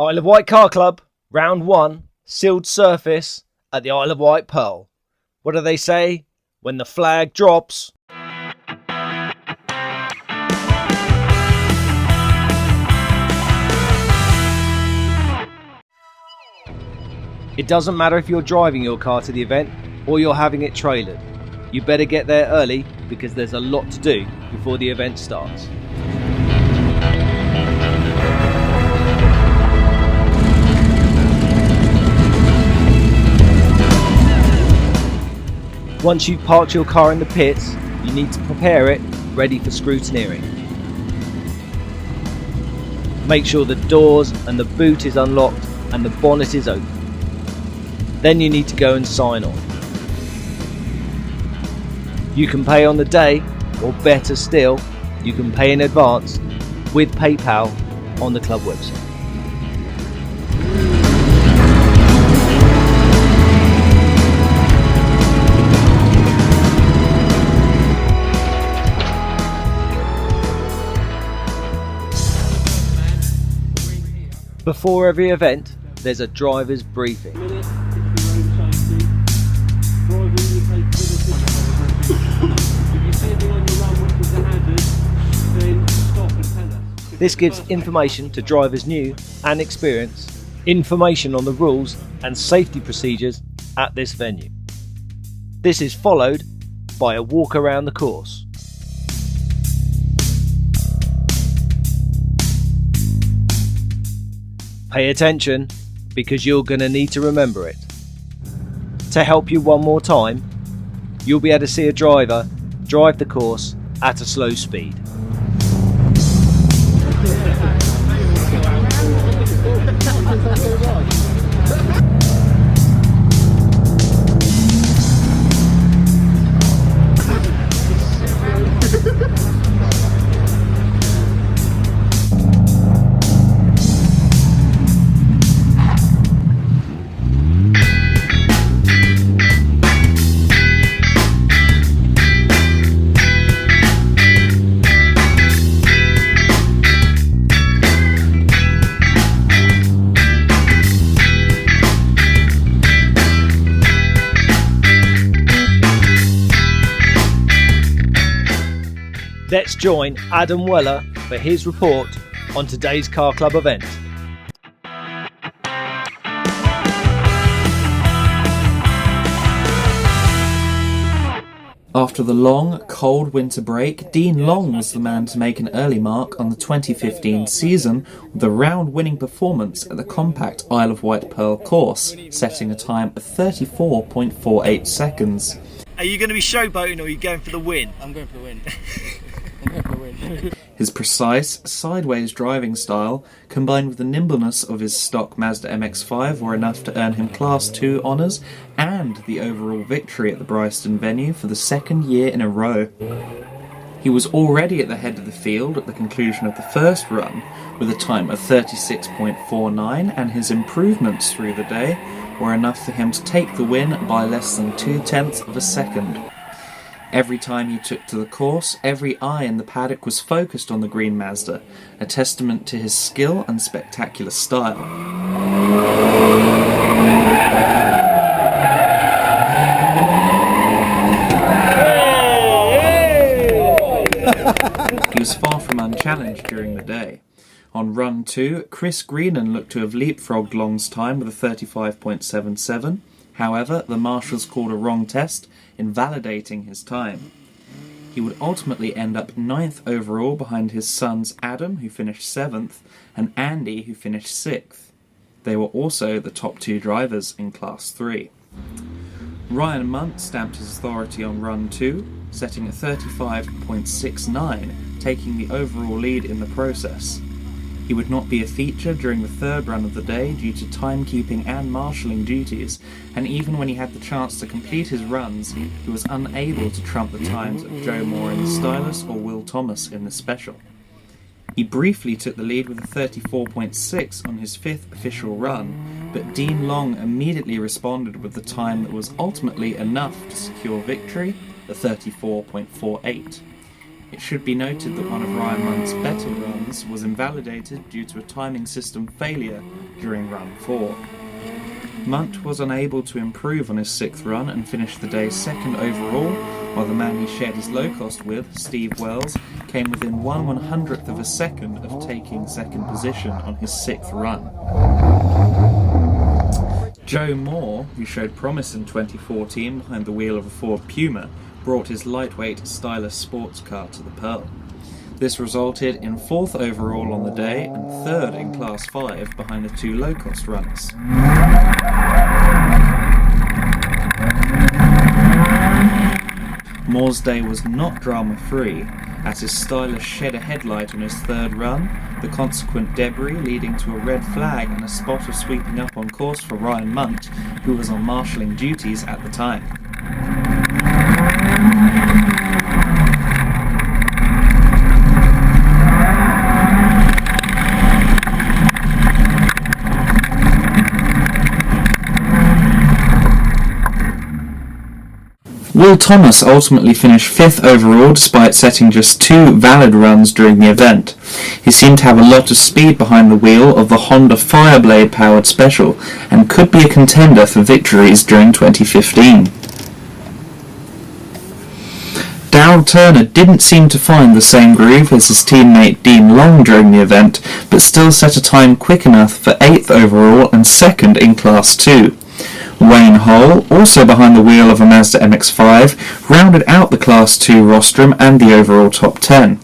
Isle of Wight Car Club, round 1, sealed surface at the Isle of Wight Pearl. What do they say? When the flag drops. It doesn't matter if you're driving your car to the event or you're having it trailered. You better get there early because there's a lot to do before the event starts. Once you've parked your car in the pits, you need to prepare it ready for scrutineering. Make sure the doors and the boot is unlocked and the bonnet is open. Then you need to go and sign on. You can pay on the day, or better still, you can pay in advance with PayPal on the club website. Before every event, there's a driver's briefing. This gives information to drivers new and experienced, information on the rules and safety procedures at this venue. This is followed by a walk around the course. Pay attention because you're going to need to remember it. To help you one more time, you'll be able to see a driver drive the course at a slow speed. Let's join Adam Weller for his report on today's car club event. After the long, cold winter break, Dean Long was the man to make an early mark on the 2015 season with a round-winning performance at the compact Isle of Wight Pearl course, setting a time of 34.48 seconds. Are you going to be showboating or are you going for the win? I'm going for the win. His precise, sideways driving style, combined with the nimbleness of his stock Mazda MX-5, were enough to earn him Class 2 honours and the overall victory at the Bryston venue for the second year in a row. He was already at the head of the field at the conclusion of the first run, with a time of 36.49, and his improvements through the day were enough for him to take the win by less than 0.2 of a second. Every time he took to the course, every eye in the paddock was focused on the green Mazda, a testament to his skill and spectacular style. He was far from unchallenged during the day. On run 2, Chris Greenan looked to have leapfrogged Long's time with a 35.77. However, the marshals called a wrong test, invalidating his time. He would ultimately end up 9th overall behind his sons Adam, who finished 7th, and Andy, who finished 6th. They were also the top 2 drivers in Class 3. Ryan Munt stamped his authority on run 2, setting a 35.69, taking the overall lead in the process. He would not be a feature during the third run of the day due to timekeeping and marshalling duties, and even when he had the chance to complete his runs, he was unable to trump the times of Joe Moore in the Stylus or Will Thomas in the Special. He briefly took the lead with a 34.6 on his 5th official run, but Dean Long immediately responded with the time that was ultimately enough to secure victory, the 34.48. It should be noted that one of Ryan Munt's better runs was invalidated due to a timing system failure during run 4. Munt was unable to improve on his 6th run and finished the day 2nd overall, while the man he shared his low cost with, Steve Wells, came within 1/100th of a second of taking 2nd position on his 6th run. Joe Moore, who showed promise in 2014 behind the wheel of a Ford Puma, brought his lightweight Stylus sports car to the Pearl. This resulted in 4th overall on the day and 3rd in Class 5 behind the 2 low-cost runners. Moore's day was not drama-free, as his Stylus shed a headlight on his 3rd run, the consequent debris leading to a red flag and a spot of sweeping up on course for Ryan Munt, who was on marshalling duties at the time. Will Thomas ultimately finished 5th overall despite setting just 2 valid runs during the event. He seemed to have a lot of speed behind the wheel of the Honda Fireblade powered Special and could be a contender for victories during 2015. Darrell Turner didn't seem to find the same groove as his teammate Dean Long during the event, but still set a time quick enough for 8th overall and 2nd in Class 2. Wayne Hull, also behind the wheel of a Mazda MX-5, rounded out the Class 2 rostrum and the overall top 10.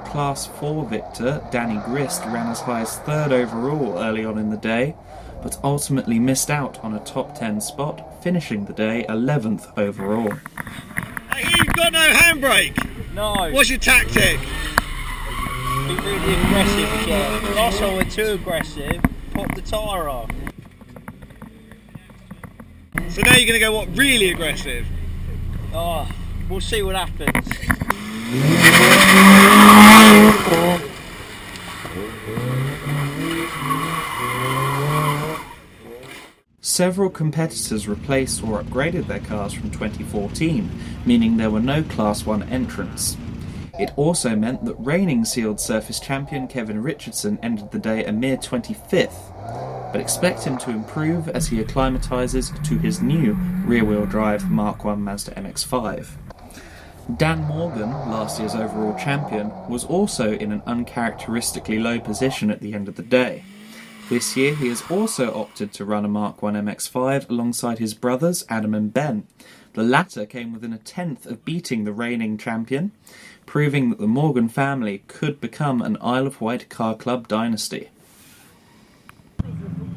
Class 4 victor Danny Grist ran as high as 3rd overall early on in the day, but ultimately missed out on a top 10 spot, finishing the day 11th overall. Hey, you've got no handbrake! No. What's your tactic? Be really aggressive again. Last time we're too aggressive, pop the tyre off. So now you're going to go, what, really aggressive? Oh, we'll see what happens. Several competitors replaced or upgraded their cars from 2014, meaning there were no Class 1 entrants. It also meant that reigning sealed surface champion Kevin Richardson ended the day a mere 25th, but expect him to improve as he acclimatises to his new rear-wheel drive Mark I Mazda MX-5. Dan Morgan, last year's overall champion, was also in an uncharacteristically low position at the end of the day. This year he has also opted to run a Mark I MX-5 alongside his brothers Adam and Ben. The latter came within a 10th of beating the reigning champion, proving that the Morgan family could become an Isle of Wight Car Club dynasty.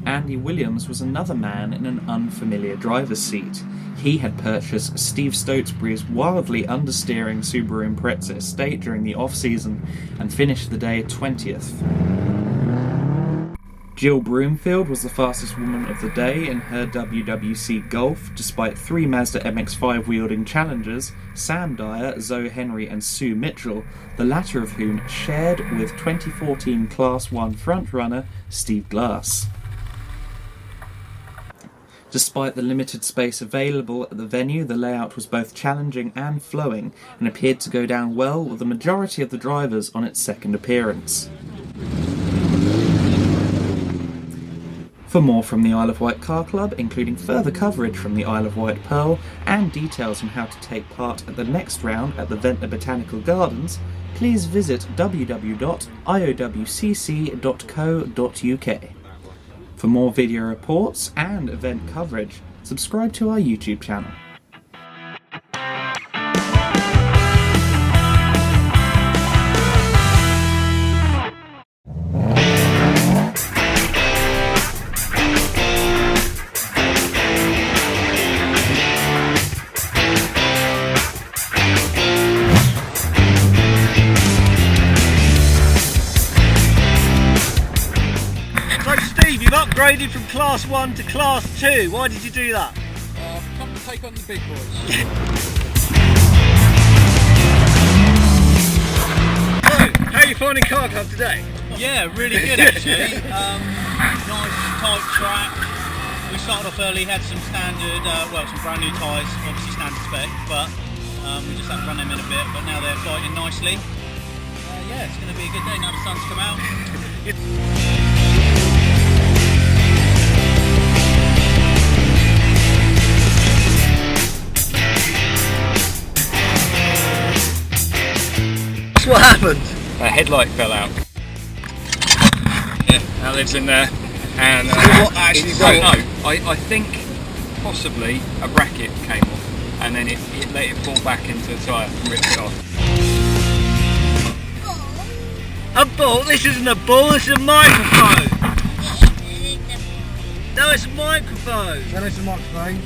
Andy Williams was another man in an unfamiliar driver's seat. He had purchased Steve Stotesbury's wildly understeering Subaru Impreza estate during the off-season and finished the day 20th. Jill Broomfield was the fastest woman of the day in her WWC Golf, despite 3 Mazda MX-5 wielding challengers, Sam Dyer, Zoe Henry and Sue Mitchell, the latter of whom shared with 2014 Class 1 frontrunner Steve Glass. Despite the limited space available at the venue, the layout was both challenging and flowing, and appeared to go down well with the majority of the drivers on its second appearance. For more from the Isle of Wight Car Club, including further coverage from the Isle of Wight Pearl and details on how to take part at the next round at the Ventnor Botanical Gardens, please visit www.iowcc.co.uk. For more video reports and event coverage, subscribe to our YouTube channel. You've upgraded from Class 1 to Class 2. Why did you do that? Come to take on the big boys. So, how are you finding Car Club today? Yeah, really good actually. Nice tight track. We started off early, had some standard, some brand new tyres, obviously standard spec, but we just had to run them in a bit, but now they're fighting nicely. Yeah, it's going to be a good day now the sun's come out. What happened? A headlight fell out. Yeah, that lives in there. And what actually I think possibly a bracket came off, and then it let it fall back into the tyre and ripped it off. A ball? This isn't a ball, this is a microphone! No, it's a microphone! No, it's a microphone.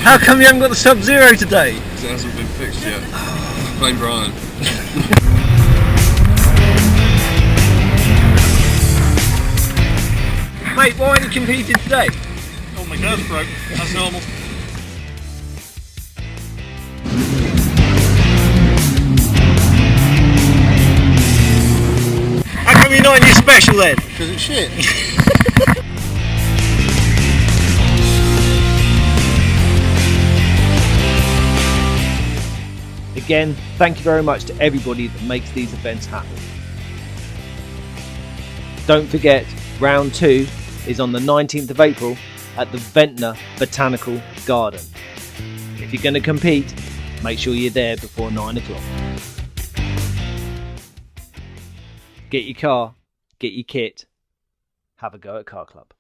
How come you haven't got the Sub-Zero today? Because it hasn't been fixed yet. Blame Brian. Mate, why aren't you competing today? Oh, my nerves broke, that's normal. How come you're not in your special then? Because it's shit. Again, thank you very much to everybody that makes these events happen. Don't forget, round 2 is on the 19th of April at the Ventnor Botanical Garden. If you're going to compete, make sure you're there before 9 o'clock. Get your car, get your kit, have a go at Car Club.